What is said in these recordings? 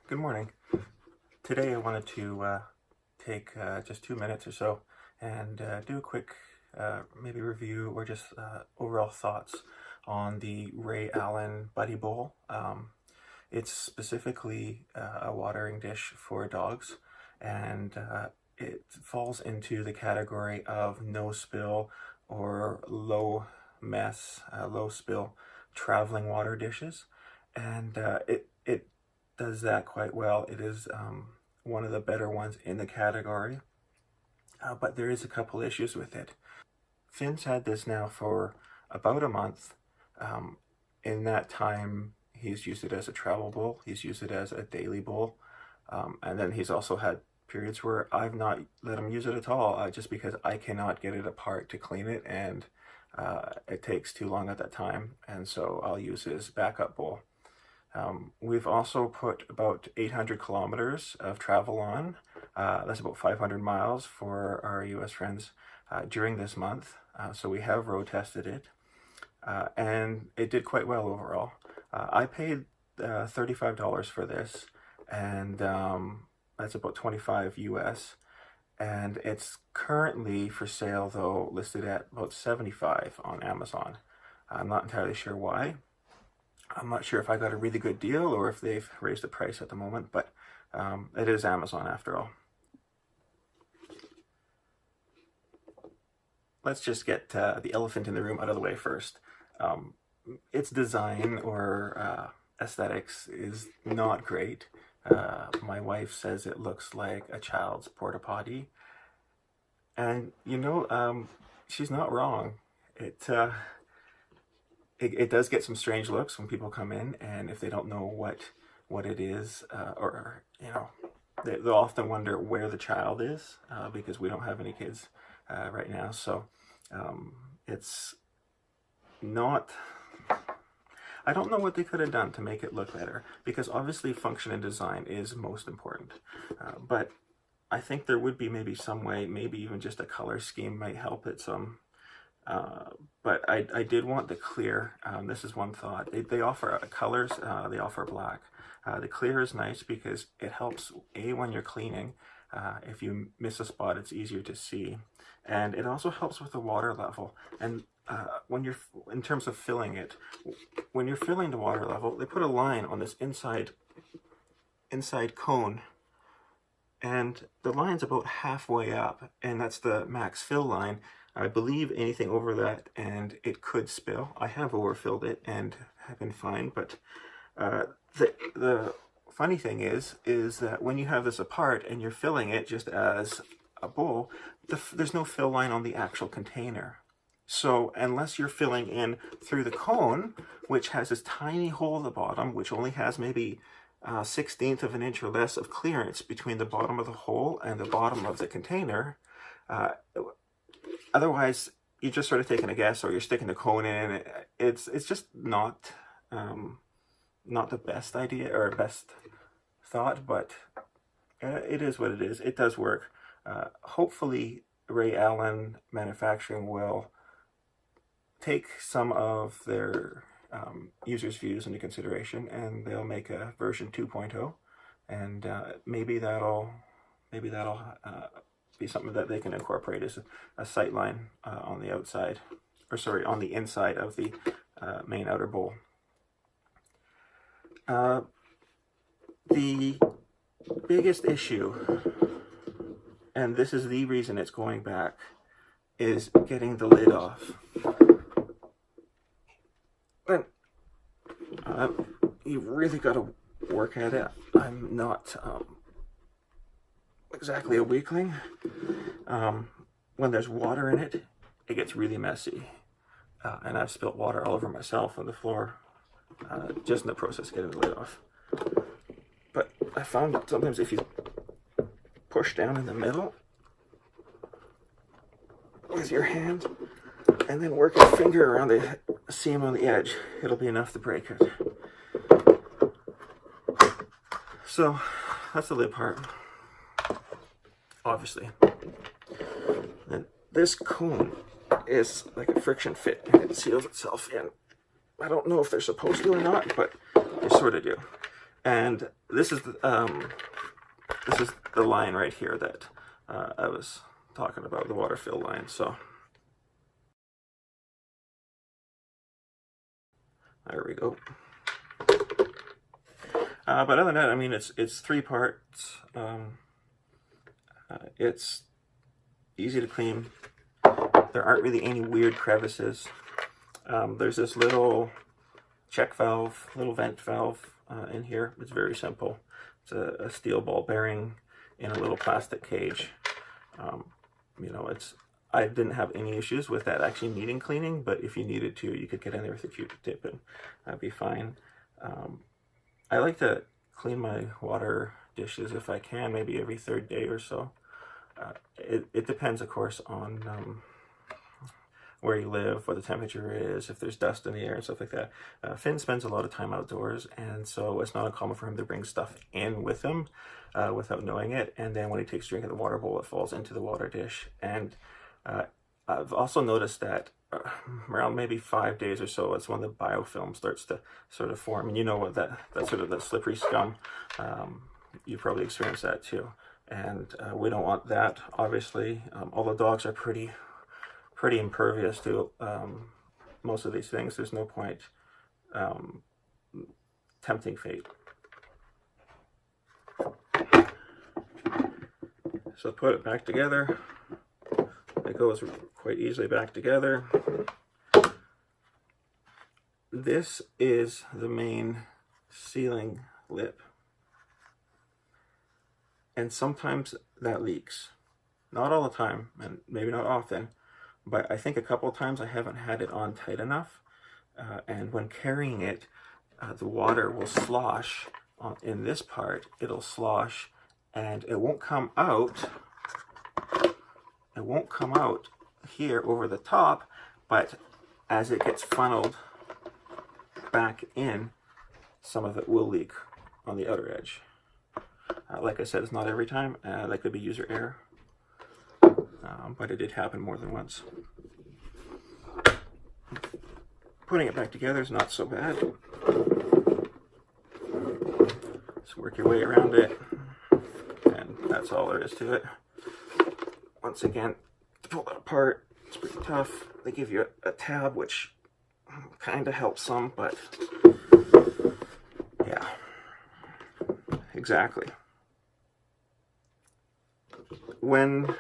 Good morning. Today I wanted to take just 2 minutes or so and do a quick maybe review or just overall thoughts on the Ray Allen Buddy Bowl. It's specifically a watering dish for dogs, and it falls into the category of no spill or low mess, low spill traveling water dishes, and it does that quite well. It is one of the better ones in the category, but there is a couple issues with it. Finn's had this now for about a month. In that time, he's used it as a travel bowl, he's used it as a daily bowl, and then he's also had periods where I've not let him use it at all, just because I cannot get it apart to clean it, and it takes too long at that time, and so I'll use his backup bowl. We've also put about 800 kilometers of travel on. That's about 500 miles for our US friends during this month. So we have road tested it, and it did quite well overall. I paid $35 for this, and that's about 25 US. And it's currently for sale, though, listed at about 75 on Amazon. I'm not entirely sure why. I'm not sure if I got a really good deal or if they've raised the price at the moment, but it is Amazon after all. Let's just get the elephant in the room out of the way first. Its design or aesthetics is not great. My wife says it looks like a child's porta potty, and she's not wrong. It does get some strange looks when people come in, and if they don't know what it is, or they'll often wonder where the child is, because we don't have any kids right now. So it's not. I don't know what they could have done to make it look better, because obviously function and design is most important. But I think there would be maybe some way, maybe even just a color scheme might help it some. But I did want the clear. This is one thought. They offer colors. They offer black. The clear is nice because it helps when you're cleaning. If you miss a spot, it's easier to see, and it also helps with the water level. And when you're in terms of filling it, when you're filling the water level, they put a line on this inside cone, and the line's about halfway up, and that's the max fill line. I believe anything over that and it could spill. I have overfilled it and have been fine, but the funny thing is that when you have this apart and you're filling it just as a bowl, there's no fill line on the actual container. So unless you're filling in through the cone, which has this tiny hole at the bottom, which only has maybe 1/16 of an inch or less of clearance between the bottom of the hole and the bottom of the container, otherwise you're just sort of taking a guess, or you're sticking the cone in. It's just not the best idea or best thought, but it is what it is. It does work. Hopefully Ray Allen Manufacturing will take some of their users' views into consideration, and they'll make a version 2.0, and maybe that'll be something that they can incorporate as a sight line on the outside, or sorry, on the inside of the main outer bowl. The biggest issue, and this is the reason it's going back, is getting the lid off. And you've really got to work at it. I'm not exactly a weakling. When there's water in it, it gets really messy, and I've spilt water all over myself on the floor just in the process of getting the lid off. But I found that sometimes if you push down in the middle with your hand and then work your finger around the seam on the edge, it'll be enough to break it. So that's the lid part, obviously. And this cone is like a friction fit, and it seals itself in. I don't know if they're supposed to or not, but they sort of do. And this is the line right here that I was talking about, the water fill line. So there we go. But other than that, I mean, it's 3 parts. It's easy to clean. There aren't really any weird crevices. There's this little check valve, little vent valve in here. It's very simple. It's a steel ball bearing in a little plastic cage. You know, I didn't have any issues with that actually needing cleaning, but if you needed to, you could get in there with a Q-tip and that'd be fine. I like to clean my water dishes if I can, maybe every 3rd day or so. It depends, of course, on where you live, what the temperature is, if there's dust in the air and stuff like that. Finn spends a lot of time outdoors, and so it's not uncommon for him to bring stuff in with him without knowing it, and then when he takes a drink of the water bowl, it falls into the water dish. And I've also noticed that around maybe 5 days or so, it's when the biofilm starts to sort of form, and you know what that sort of that slippery scum, you probably experienced that too. And we don't want that, obviously. All the dogs are pretty impervious to most of these things. There's no point tempting fate. So put it back together. It goes quite easily back together. This is the main sealing lip. And sometimes that leaks. Not all the time, and maybe not often, but I think a couple of times I haven't had it on tight enough. And when carrying it, the water will slosh in this part. It'll slosh and it won't come out. It won't come out here over the top, but as it gets funneled back in, some of it will leak on the outer edge. Like I said, it's not every time. That could be user error, but it did happen more than once. Putting it back together is not so bad. Just work your way around it, and that's all there is to it. Once again, to pull that apart, it's pretty tough. They give you a tab, which kind of helps some, but yeah, exactly. When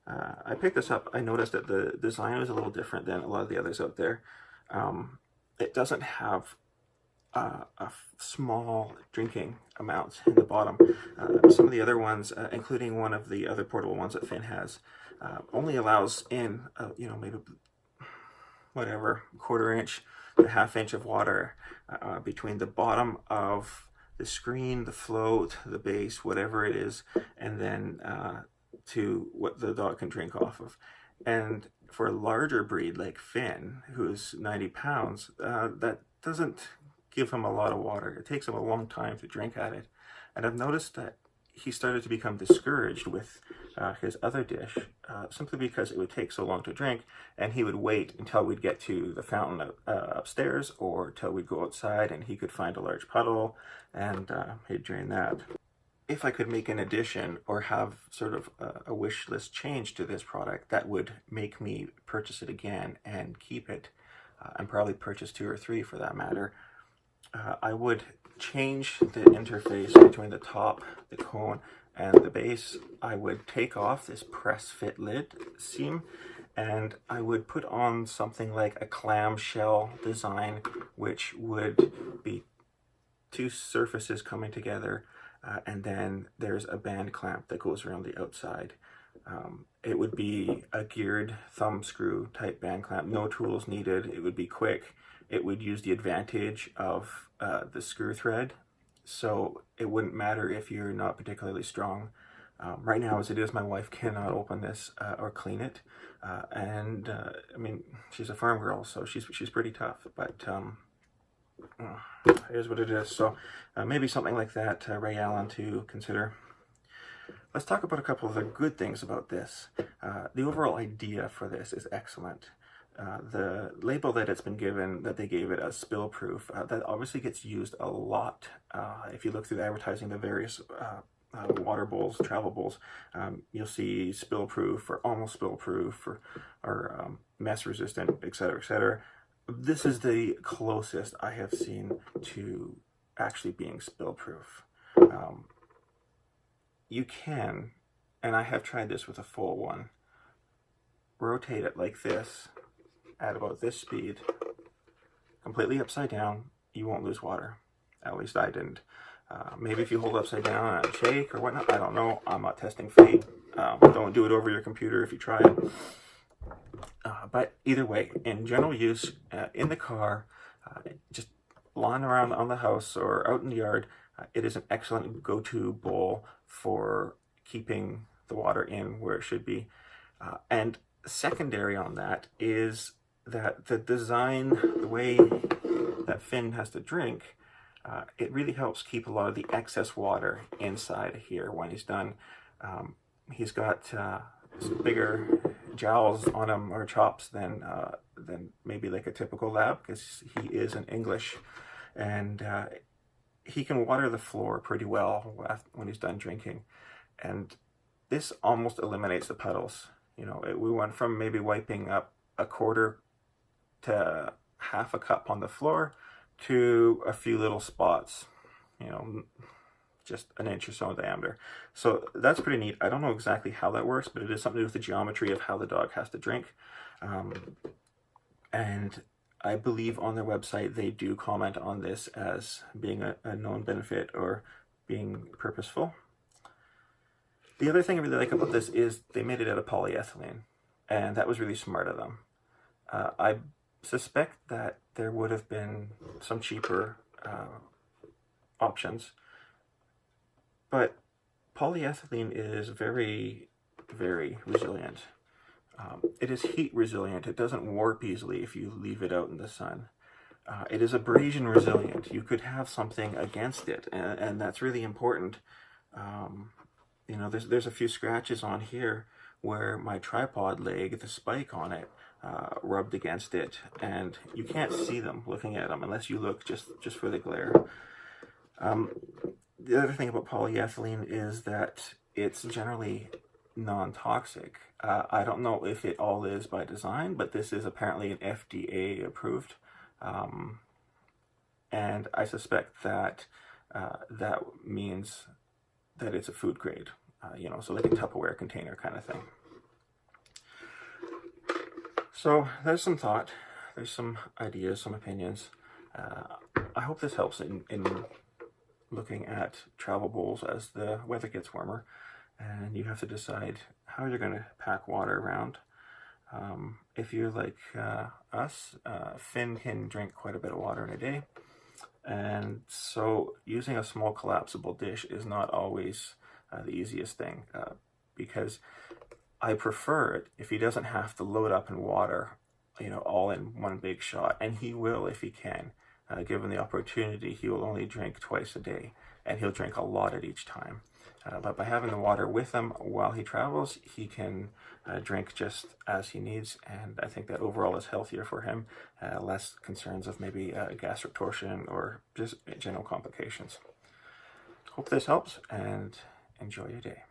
I picked this up, I noticed that the design was a little different than a lot of the others out there. It doesn't have a small drinking amount in the bottom. Some of the other ones, including one of the other portable ones that Finn has, only allows in, you know, maybe whatever, 1/4 inch to 1/2 inch of water between the bottom of the screen, the float, the base, whatever it is, and then to what the dog can drink off of. And for a larger breed like Finn, who's 90 pounds, that doesn't give him a lot of water. It takes him a long time to drink at it. And I've noticed that he started to become discouraged with his other dish, simply because it would take so long to drink, and he would wait until we'd get to the fountain upstairs, or till we'd go outside and he could find a large puddle, and he'd drain that. If I could make an addition or have sort of a wish list change to this product, that would make me purchase it again and keep it, and probably purchase 2 or 3 for that matter. I would change the interface between the top, the cone, and the base. I would take off this press fit lid seam, and I would put on something like a clamshell design, which would be 2 surfaces coming together, and then there's a band clamp that goes around the outside. It would be a geared thumb screw type band clamp, no tools needed. It would be quick. It would use the advantage of the screw thread, so it wouldn't matter if you're not particularly strong. Right now, as it is, my wife cannot open this or clean it, and I mean, she's a farm girl, so she's pretty tough, but here's what it is. So maybe something like that, Ray Allen, to consider. Let's talk about a couple of the good things about this. The overall idea for this is excellent. The label that it's been given, that they gave it as spill proof, that obviously gets used a lot. If you look through the advertising, the various water bowls, travel bowls, you'll see spill proof or almost spill proof or mess resistant, etc., etc. This is the closest I have seen to actually being spill proof. You can, and I have tried this with a full one, rotate it like this at about this speed, completely upside down. You won't lose water. At least I didn't. Maybe if you hold upside down and shake or whatnot, I don't know. I'm not testing fate. Don't do it over your computer if you try it. But either way, in general use, in the car, just lying around on the house or out in the yard, it is an excellent go-to bowl for keeping the water in where it should be. And secondary on that is that the design, the way that Finn has to drink, it really helps keep a lot of the excess water inside here when he's done. He's got some bigger jowls on him, or chops, than maybe like a typical lab, because he is an English, and he can water the floor pretty well when he's done drinking. And this almost eliminates the puddles. You know, we went from maybe wiping up a quarter to half a cup on the floor to a few little spots, you know, just an inch or so in diameter. So that's pretty neat. I don't know exactly how that works, but it is something to do with the geometry of how the dog has to drink. And I believe on their website they do comment on this as being a known benefit or being purposeful. The other thing I really like about this is they made it out of polyethylene, and that was really smart of them. I suspect that there would have been some cheaper options, but polyethylene is very, very resilient. It is heat resilient. It doesn't warp easily if you leave it out in the sun. It is abrasion resilient. You could have something against it, and that's really important. You know, there's a few scratches on here where my tripod leg, the spike on it, rubbed against it, and you can't see them looking at them unless you look just for the glare. The other thing about polyethylene is that it's generally non-toxic. I don't know if it all is by design, but this is apparently an FDA approved, and I suspect that that means that it's a food grade, you know, so like a Tupperware container kind of thing. So there's some thought, there's some ideas, some opinions. I hope this helps in looking at travel bowls as the weather gets warmer and you have to decide how you're going to pack water around. If you're like us, Finn can drink quite a bit of water in a day, and so using a small collapsible dish is not always the easiest thing, because I prefer it if he doesn't have to load up in water, you know, all in one big shot, and he will if he can. Given the opportunity, he will only drink twice a day, and he'll drink a lot at each time. But by having the water with him while he travels, he can drink just as he needs, and I think that overall is healthier for him, less concerns of maybe gastric torsion or just general complications. Hope this helps, and enjoy your day.